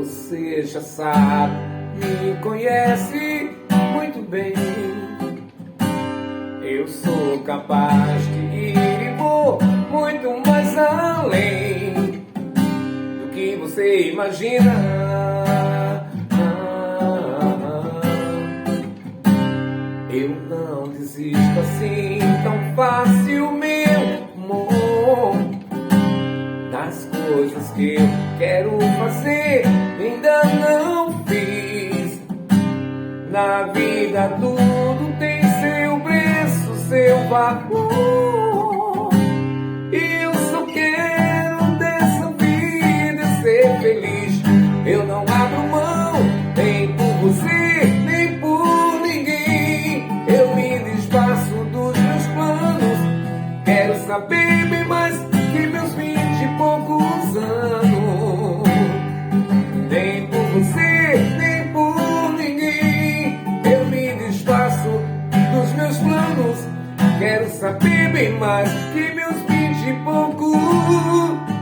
Você já sabe, me conhece muito bem. Eu sou capaz de ir e vou muito mais além do que você imagina. Eu não desisto assim tão fácil, meu amor. Das coisas que eu quero fazer, ainda não fiz. Na vida tudo tem seu preço, seu valor. E eu só quero dessa vida ser feliz. Eu não abro mão, nem por você, nem por ninguém. Eu me desfaço dos meus planos. Quero saber bem mais que meus 20 e poucos anos. Nem por você, nem por ninguém. Eu me desfaço dos meus planos. Quero saber bem mais que meus 20 e poucos